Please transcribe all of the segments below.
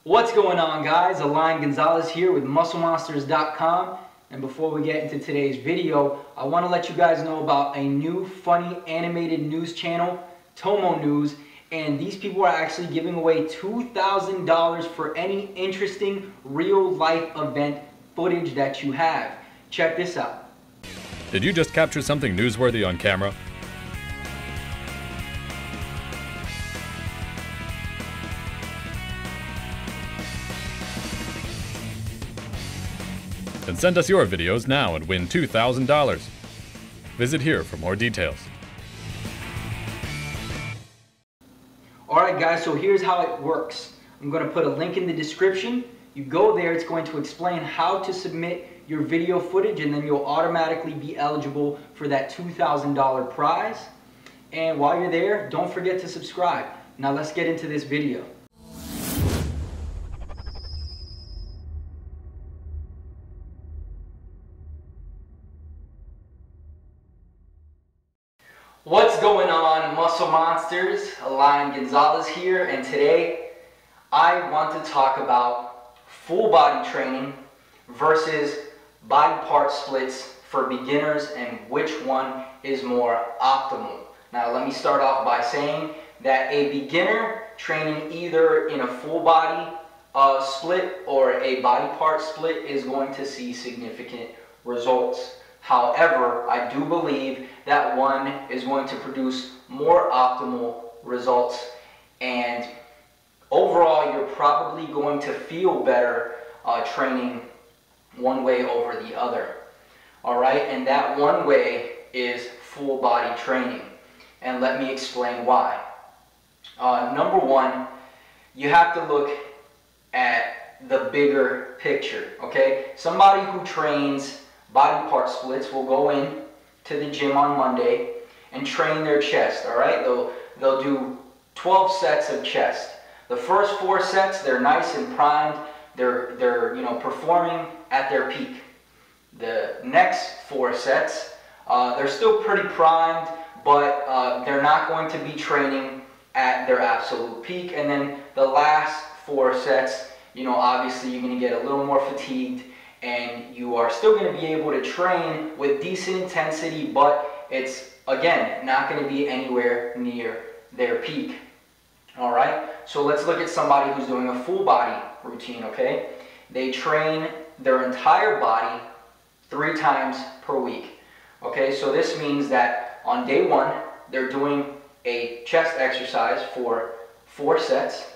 What's going on, guys? Alain Gonzalez here with MuscleMonsters.com, and before we get into today's video, I want to let you guys know about a new funny animated news channel, Tomo News, and these people are actually giving away $2,000 for any interesting real-life event footage that you have. Check this out. Did you just capture something newsworthy on camera? Then send us your videos now and win $2,000. Visit here for more details. Alright guys, so here's how it works. I'm going to put a link in the description. You go there, it's going to explain how to submit your video footage, and then you'll automatically be eligible for that $2,000 prize. And while you're there, don't forget to subscribe. Now let's get into this video. What's going on, Muscle Monsters? Alain Gonzalez here, and today I want to talk about full body training versus body part splits for beginners and which one is more optimal. Now let me start off by saying that a beginner training either in a full body split or a body part split is going to see significant results. However, I do believe that one is going to produce more optimal results, and overall you're probably going to feel better training one way over the other. Alright, and that one way is full body training, and let me explain why. Number one, you have to look at the bigger picture. Okay, somebody who trains body part splits will go in to the gym on Monday and train their chest. All right, they'll do 12 sets of chest. The first 4 sets, they're nice and primed. They're performing at their peak. The next 4 sets, they're still pretty primed, but they're not going to be training at their absolute peak. And then the last 4 sets, obviously you're going to get a little more fatigued, and you are still going to be able to train with decent intensity, but it's, again, not going to be anywhere near their peak. Alright, so let's look at somebody who's doing a full body routine, okay? They train their entire body 3 times per week. Okay, so this means that on day 1, they're doing a chest exercise for 4 sets.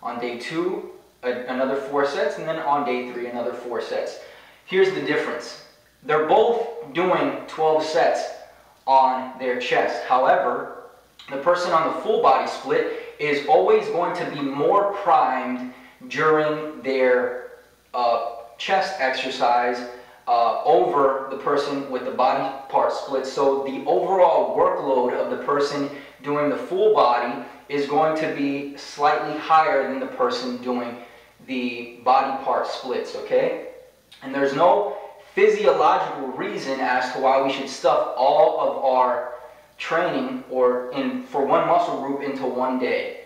On day 2, another 4 sets, and then on day 3, another 4 sets. Here's the difference. They're both doing 12 sets on their chest. However, the person on the full body split is always going to be more primed during their chest exercise over the person with the body part split. So the overall workload of the person doing the full body is going to be slightly higher than the person doing the body part splits, okay? And there's no physiological reason as to why we should stuff all of our training for one muscle group into one day.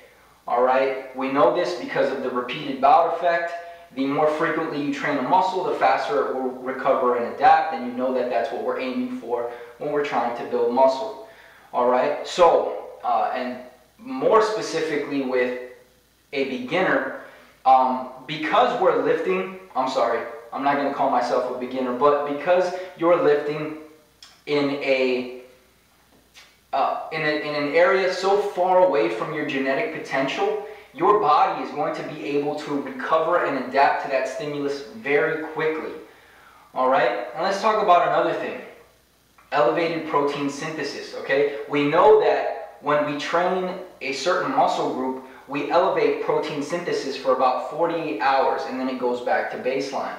Alright, we know this because of the repeated bout effect. The more frequently you train a muscle, the faster it will recover and adapt, and you know that that's what we're aiming for when we're trying to build muscle. Alright, so, and more specifically with a beginner, because we're lifting, I'm not going to call myself a beginner, but because you're lifting in an area so far away from your genetic potential, your body is going to be able to recover and adapt to that stimulus very quickly. Alright, and let's talk about another thing. Elevated protein synthesis, okay? We know that when we train a certain muscle group, we elevate protein synthesis for about 48 hours, and then it goes back to baseline.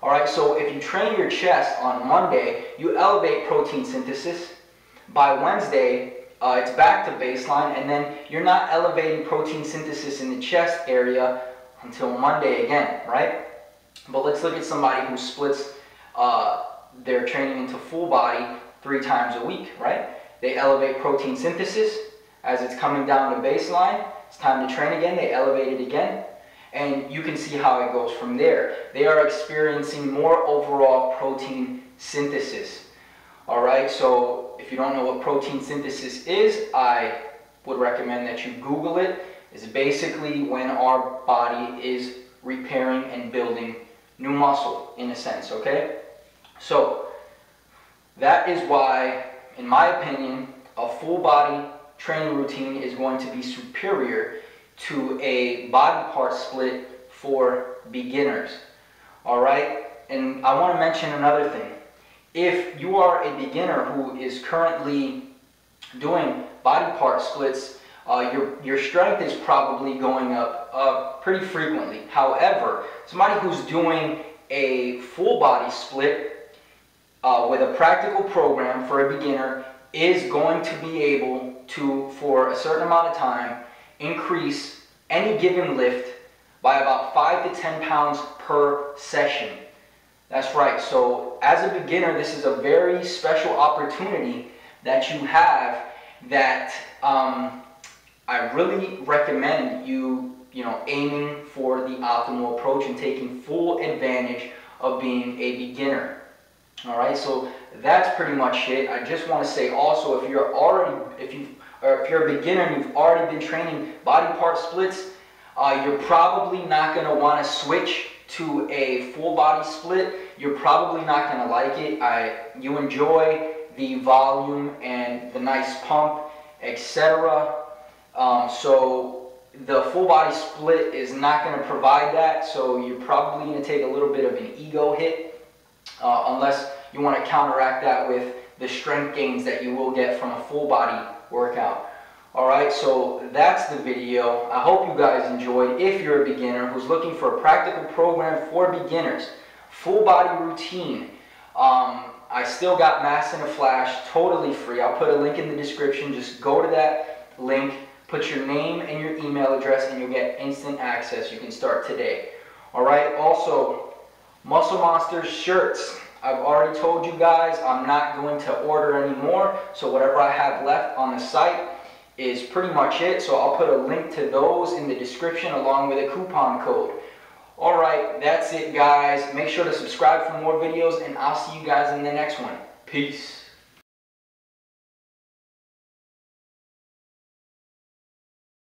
Alright, so if you train your chest on Monday, you elevate protein synthesis. By Wednesday, it's back to baseline, and then you're not elevating protein synthesis in the chest area until Monday again, right? But let's look at somebody who splits their training into full body 3 times a week, right? They elevate protein synthesis. As it's coming down to baseline, it's time to train again, they elevate it again. and you can see how it goes from there. They are experiencing more overall protein synthesis. All right, so if you don't know what protein synthesis is, I would recommend that you Google it. It's basically when our body is repairing and building new muscle, in a sense, okay? So that is why, in my opinion, a full body training routine is going to be superior to a body part split for beginners. All right, and I want to mention another thing. If you are a beginner who is currently doing body part splits, your strength is probably going up pretty frequently. However, somebody who's doing a full body split with a practical program for a beginner is going to be able to, for a certain amount of time, increase any given lift by about 5 to 10 pounds per session. That's right. So as a beginner, this is a very special opportunity that you have that I really recommend you aiming for the optimal approach and taking full advantage of being a beginner. All right, so that's pretty much it. I just want to say also, if you're a beginner and you've already been training body part splits, you're probably not going to want to switch to a full body split. You're probably not going to like it. You enjoy the volume and the nice pump, etc. So the full body split is not going to provide that. So you're probably going to take a little bit of an ego hit, unless you want to counteract that with the strength gains that you will get from a full body workout. Alright, so that's the video. I hope you guys enjoyed. If you're a beginner who's looking for a practical program for beginners, full body routine, I still got Mass in a Flash, totally free. I'll put a link in the description. Just go to that link, put your name and your email address, and you'll get instant access. You can start today. Alright, also, MuscleMonsters shirts. I've already told you guys I'm not going to order anymore, so whatever I have left on the site is pretty much it. So I'll put a link to those in the description along with a coupon code. Alright, that's it guys. Make sure to subscribe for more videos, and I'll see you guys in the next one. Peace.